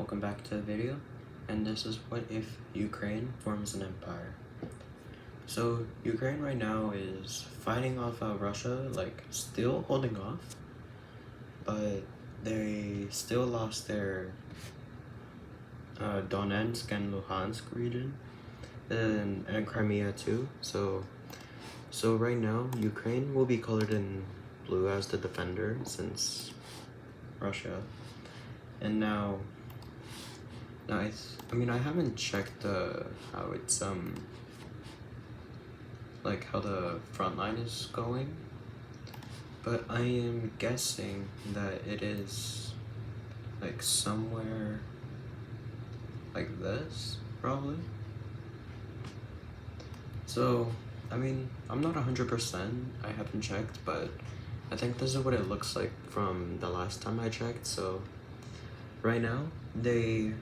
welcome back to the video, and this is what if Ukraine forms an empire. So Ukraine right now is fighting off Russia, like still holding off, but they still lost their Donetsk and Luhansk region, and Crimea too. So right now Ukraine will be colored in blue as the defender since Russia, and now I mean I haven't checked how it's like how the front line is going, but I am guessing that it is like somewhere like this probably. So I mean I'm not 100%, I haven't checked, but I think this is what it looks like from the last time I checked. So right now they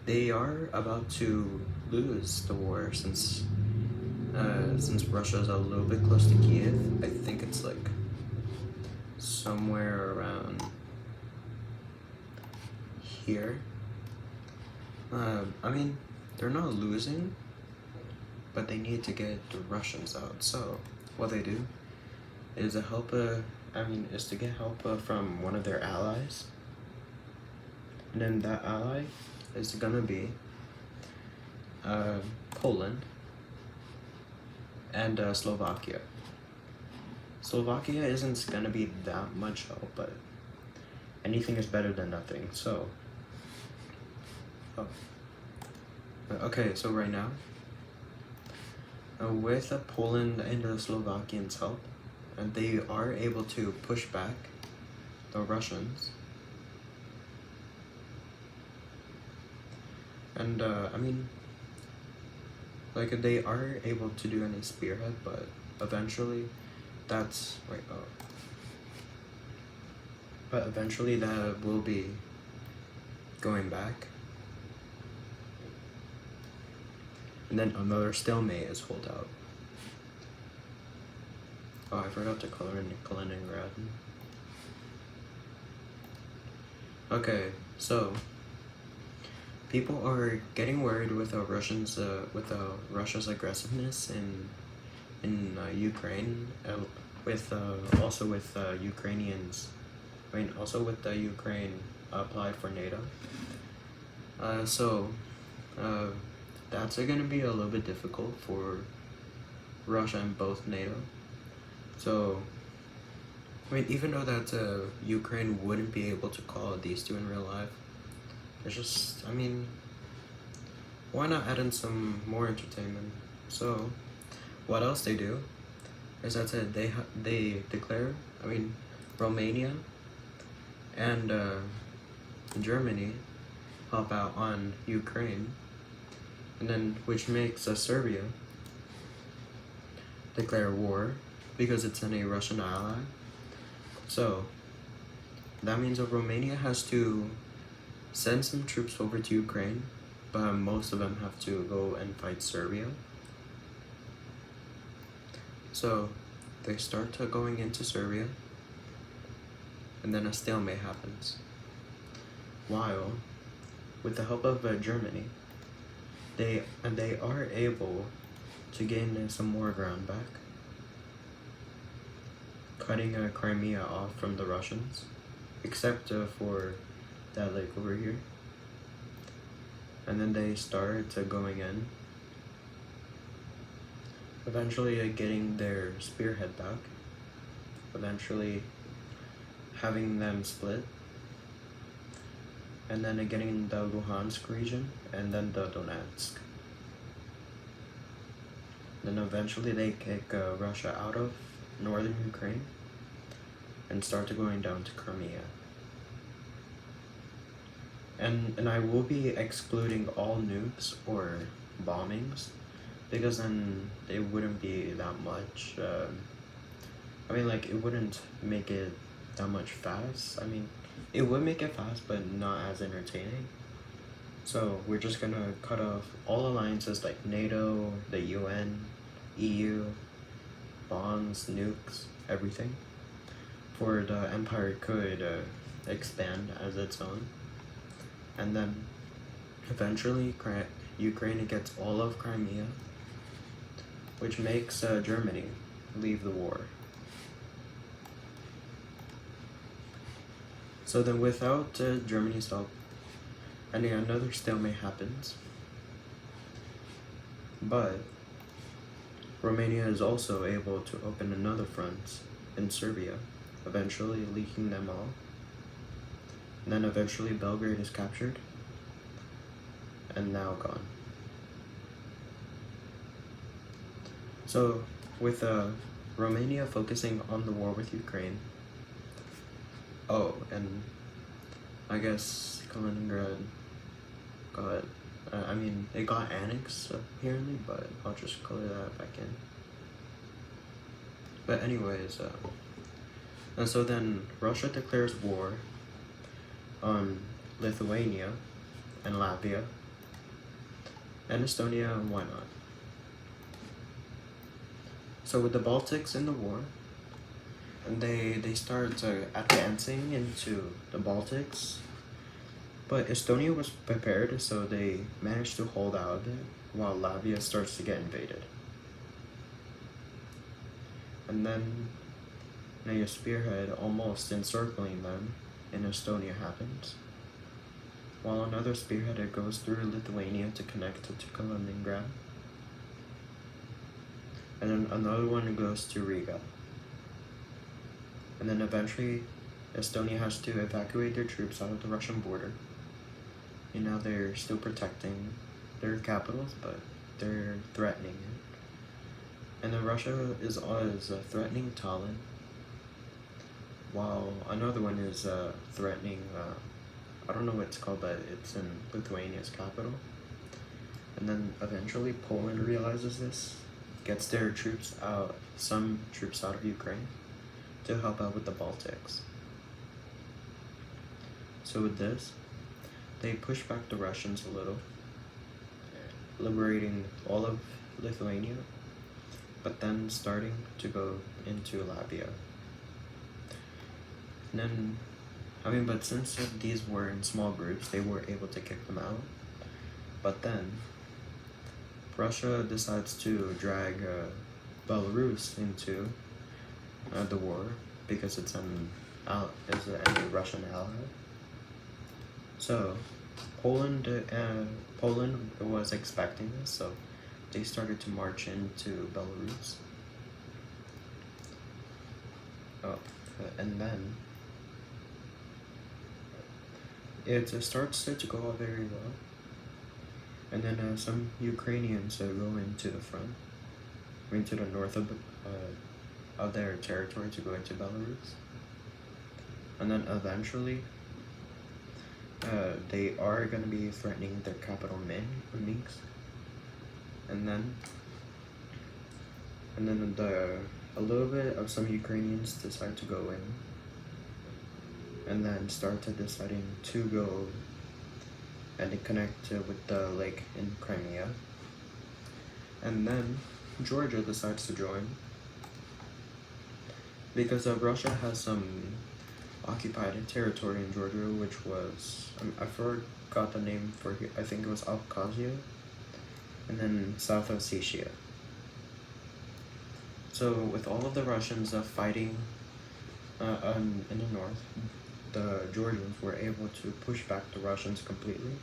they are about to lose the war since Russia's a little bit close to Kiev. I think it's like somewhere around here. I mean, they're not losing, but they need to get the Russians out. So what they do is to get help from one of their allies, and then that ally is gonna be Poland and Slovakia. Slovakia isn't gonna be that much help, but anything is better than nothing. So, okay, so right now, with Poland and the Slovakians' help, and they are able to push back the Russians. And I mean, like they are able to do any spearhead, but eventually that's but eventually that will be going back, and then another stalemate is hold out. Oh, I forgot to color in Kaliningrad. Okay, so people are getting worried with Russia's aggressiveness in Ukraine, also with Ukrainians. I mean, also with the Ukraine applied for NATO. That's gonna be a little bit difficult for Russia and both NATO. So, I mean, even though that Ukraine wouldn't be able to call these two in real life, it's just, I mean, why not add in some more entertainment? So, what else they do is that they declare, I mean, Romania and Germany help out on Ukraine, and then which makes Serbia declare war because it's in a Russian ally. So that means that Romania has to send some troops over to Ukraine, but most of them have to go and fight Serbia. So they start going into Serbia, and then a stalemate happens. While, with the help of Germany, they are able to gain some more ground back, cutting Crimea off from the Russians, except for that lake over here. And then they start going in, eventually getting their spearhead back, eventually having them split, and then getting the Luhansk region, and then the Donetsk. Then eventually they kick Russia out of northern Ukraine and start going down to Crimea. And I will be excluding all nukes or bombings, because then it wouldn't be that much, I mean, like, it wouldn't make it that much fast. I mean, it would make it fast, but not as entertaining. So we're just gonna cut off all alliances like NATO, the UN, EU, bonds, nukes, everything, for the empire could expand as its own. and then eventually Ukraine gets all of Crimea, which makes Germany leave the war. So then without Germany's help, another stalemate happens. But Romania is also able to open another front in Serbia, eventually leaking them all. And then eventually Belgrade is captured and now gone. So with Romania focusing on the war with Ukraine, oh, and I guess Kaliningrad got, it got annexed apparently, but I'll just color that back in. But anyways, and so then Russia declares war on Lithuania and Latvia and Estonia, and why not? So with the Baltics in the war, and they start advancing into the Baltics, but Estonia was prepared, so they managed to hold out while Latvia starts to get invaded. And then a spearhead almost encircling them in Estonia happens, while another spearhead goes through Lithuania to connect to Kaliningrad, and then another one goes to Riga. And then eventually Estonia has to evacuate their troops out of the Russian border. And now they're still protecting their capitals, but they're threatening it. And then Russia is threatening Tallinn, while another one is threatening, I don't know what it's called, but it's in Lithuania's capital. And then eventually Poland realizes this, gets their troops out, some troops out of Ukraine to help out with the Baltics. So with this, they push back the Russians a little, liberating all of Lithuania, but then starting to go into Latvia. And then, but since these were in small groups, they were able to kick them out. But then, Russia decides to drag Belarus into the war because it's a Russian ally. So Poland was expecting this, so they started to march into Belarus. And then it starts to go all very well. And then some Ukrainians go into the front, into the north of their territory to go into Belarus. And then eventually, they are going to be threatening their capital, Minsk. And then a little bit of some Ukrainians decide to go in, and then start deciding to go and connect with the lake in Crimea. And then Georgia decides to join because Russia has some occupied territory in Georgia, which was, I forgot the name for it. I think it was Abkhazia, and then South Ossetia. So with all of the Russians fighting in the north, the Georgians were able to push back the Russians completely.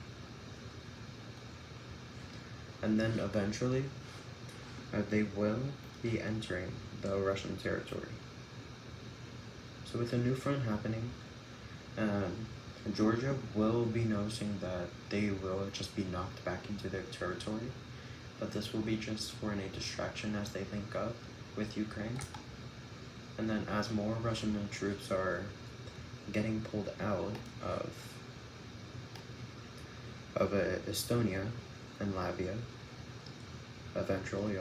And then eventually, they will be entering the Russian territory. So with a new front happening, Georgia will be noticing that they will just be knocked back into their territory, but this will be just for a distraction as they link up with Ukraine. And then as more Russian troops are getting pulled out of Estonia and Latvia, eventually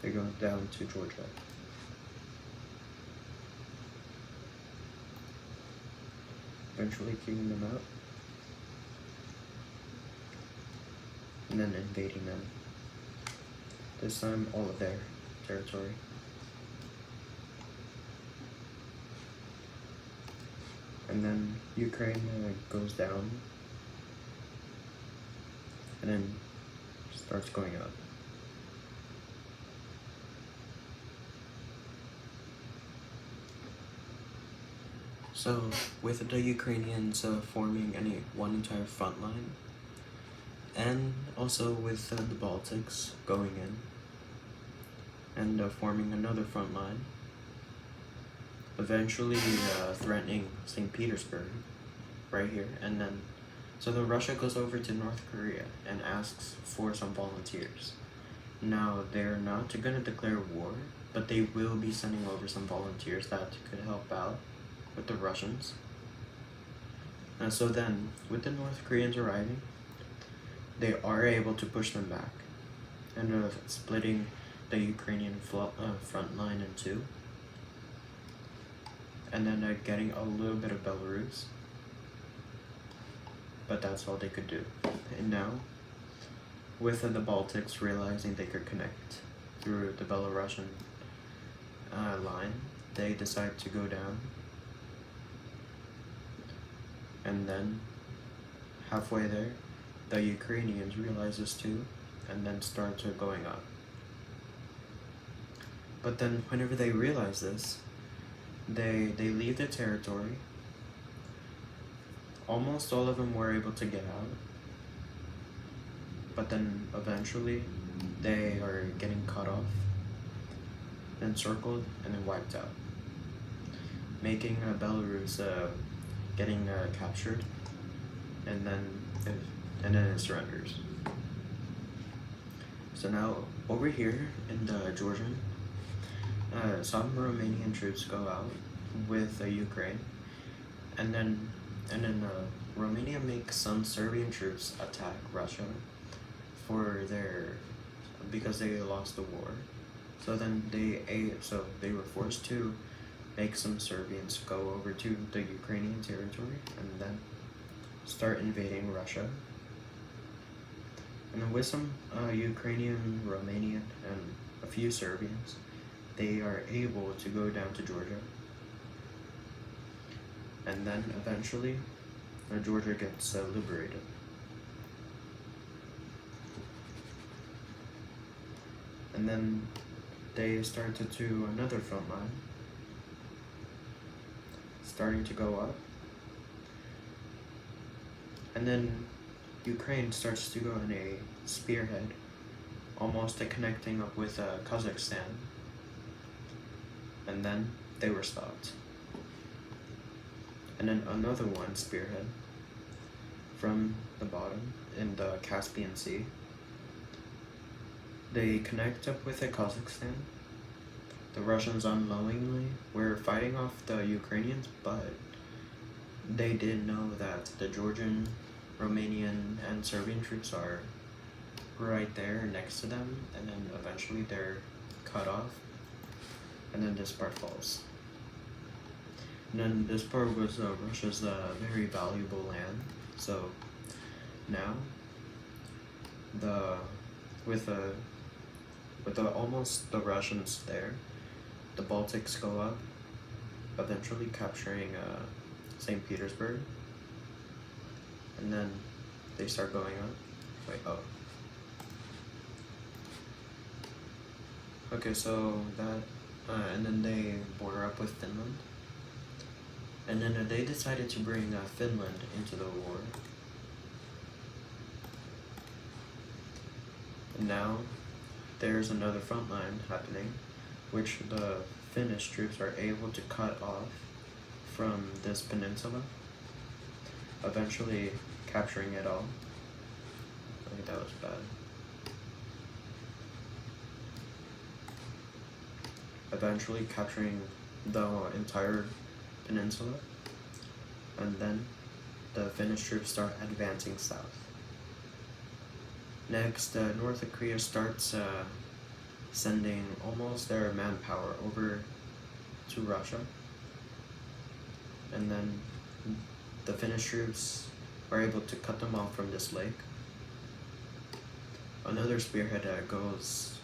they're going down to Georgia. Eventually kicking them out, and then invading them. This time, all of their territory. and then Ukraine goes down, and then starts going up. So, with the Ukrainians forming one entire front line, and also with the Baltics going in, and forming another front line, eventually threatening St. Petersburg, right here, and then, so then Russia goes over to North Korea and asks for some volunteers. Now, they're not gonna declare war, but they will be sending over some volunteers that could help out with the Russians. So then, with the North Koreans arriving, they are able to push them back, and splitting the Ukrainian front line in two, and then getting a little bit of Belarus, but that's all they could do. And now, with the Baltics realizing they could connect through the Belarusian line, they decide to go down, and then halfway there, the Ukrainians realize this too, and then start going up. But then whenever they realize this, they leave their territory. Almost all of them were able to get out, but then eventually they are getting cut off, encircled, and then wiped out, making Belarus getting captured, and then it surrenders. So now over here in the Georgian, some Romanian troops go out with Ukraine, and then Romania makes some Serbian troops attack Russia because they lost the war. So then they were forced to make some Serbians go over to the Ukrainian territory and then start invading Russia. And then with some Ukrainian, Romanian, and a few Serbians, they are able to go down to Georgia. And then eventually, Georgia gets liberated. And then they started to another front line, starting to go up. And then Ukraine starts to go in a spearhead, almost connecting up with Kazakhstan. And then they were stopped. And then another one spearhead from the bottom in the Caspian Sea. They connect up with Kazakhstan. The Russians unknowingly were fighting off the Ukrainians, but they didn't know that the Georgian, Romanian, and Serbian troops are right there next to them, and then eventually they're cut off, and then this part falls. And then this part was Russia's very valuable land. So now, with almost the Russians there, the Baltics go up, eventually capturing St. Petersburg, and then they start going up. Okay, so that, and then they border up with Finland. And then they decided to bring Finland into the war. And now there's another front line happening, which the Finnish troops are able to cut off from this peninsula, eventually capturing it all. I think that was bad. Eventually capturing the entire peninsula, and then the Finnish troops start advancing south. Next, North Korea starts sending almost their manpower over to Russia, and then the Finnish troops are able to cut them off from this lake. Another spearhead goes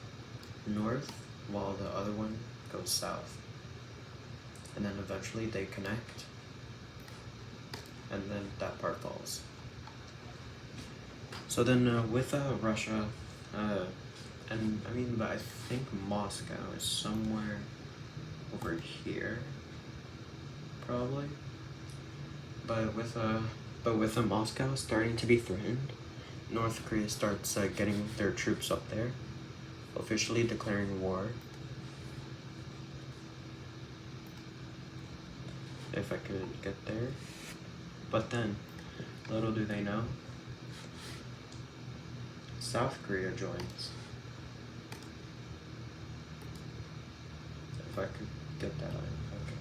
north, while the other one goes south. And then eventually they connect, and then that part falls. So then with Russia, and I mean, but I think Moscow is somewhere over here, probably. But with Moscow starting to be threatened, North Korea starts getting their troops up there, officially declaring war. If I could get there. But then, little do they know, South Korea joins. If I could get that on. Okay.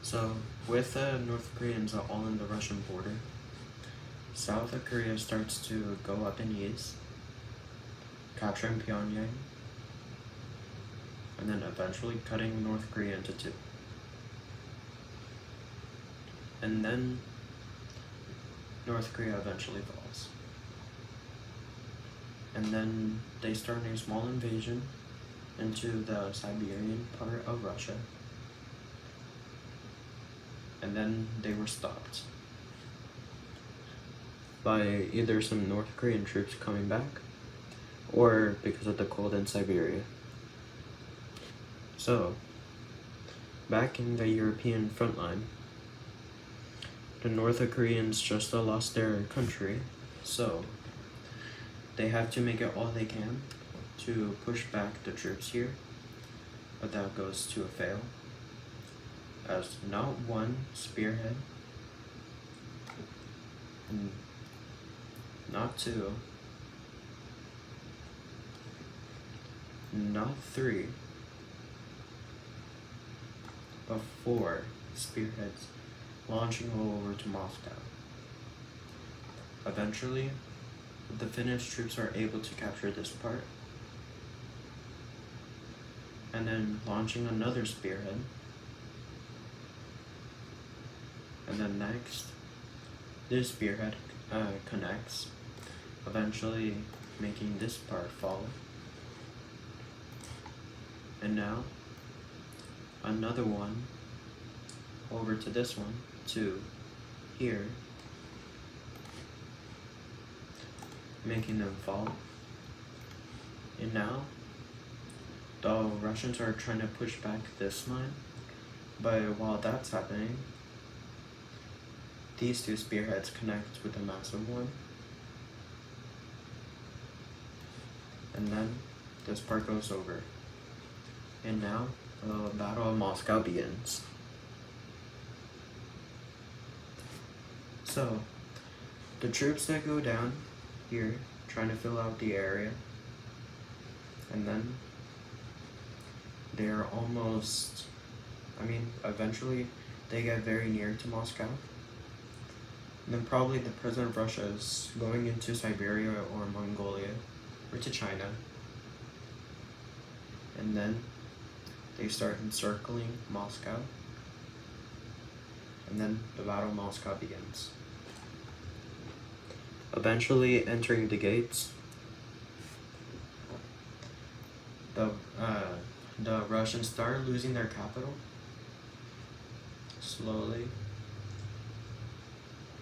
So, with North Koreans all in the Russian border, South Korea starts to go up in east, capturing Pyongyang, and then eventually cutting North Korea into two. And then North Korea eventually falls. And then they start a small invasion into the Siberian part of Russia. And then they were stopped by either some North Korean troops coming back or because of the cold in Siberia. So, back in the European front line, the North Koreans just lost their country, so they have to make it all they can to push back the troops here, but that goes to a fail, as not one spearhead, and not two, not three, but 4 spearheads launching over to Moscow. Eventually, the Finnish troops are able to capture this part, and then launching another spearhead, and then next, this spearhead connects, eventually making this part fall. And now, another one over to this one, to here, making them fall. And now, the Russians are trying to push back this line, but while that's happening, these 2 spearheads connect with a massive one. And then, this part goes over. And now, the Battle of Moscow begins. So, the troops that go down here, trying to fill out the area, and then they're almost, eventually they get very near to Moscow. And then probably the president of Russia is going into Siberia or Mongolia, or to China. And then they start encircling Moscow. And then the Battle of Moscow begins. Eventually entering the gates, the Russians start losing their capital slowly,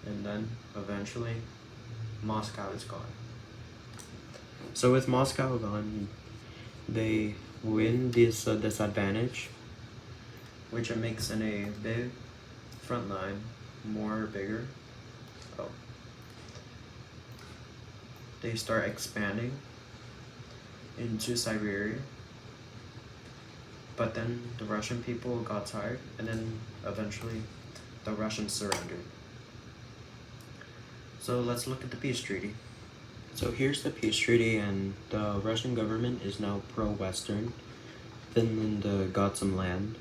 and then eventually Moscow is gone. So with Moscow gone, they win this disadvantage, which it makes in a big front line more bigger. They start expanding into Siberia, but then the Russian people got tired, and then eventually the Russians surrendered. So let's look at the peace treaty. So here's the peace treaty, and the Russian government is now pro-Western. Finland got some land.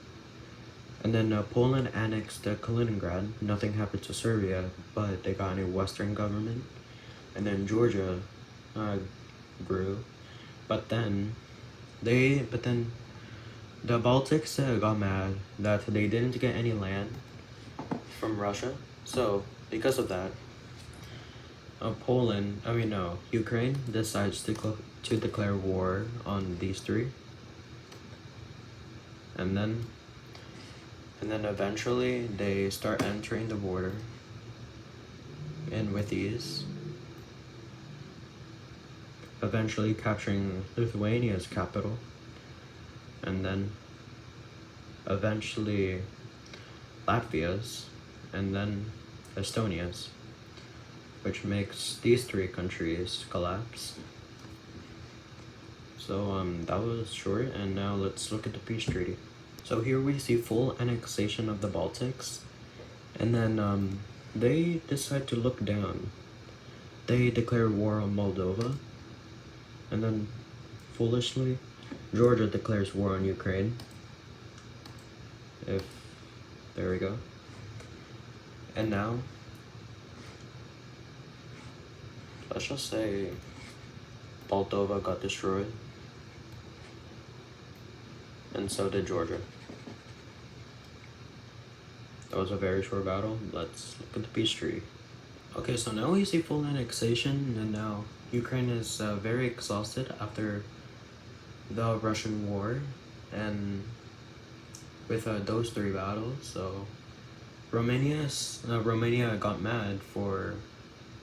And then Poland annexed Kaliningrad. Nothing happened to Serbia, but they got a Western government. And then Georgia grew. But then the Baltics got mad that they didn't get any land from Russia. So because of that, Ukraine decides to declare war on these 3. And then eventually they start entering the border. and with ease, eventually capturing Lithuania's capital, and then eventually Latvia's, and then Estonia's, which makes these three countries collapse. So that was short, and now let's look at the peace treaty. So here we see full annexation of the Baltics, and then they decide to look down. They declare war on Moldova, and then foolishly, Georgia declares war on Ukraine. There we go. And now, let's just say Moldova got destroyed, and so did Georgia. That was a very short battle. Let's look at the peace treaty. Okay, so now we see full annexation, and now Ukraine is very exhausted after the Russian war, and with those three battles, so Romania got mad for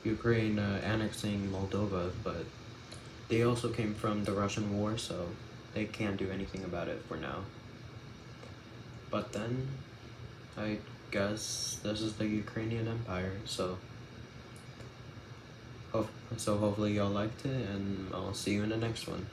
Ukraine annexing Moldova, but they also came from the Russian war, so they can't do anything about it for now. But then, I guess this is the Ukrainian Empire, so hopefully y'all liked it, and I'll see you in the next one.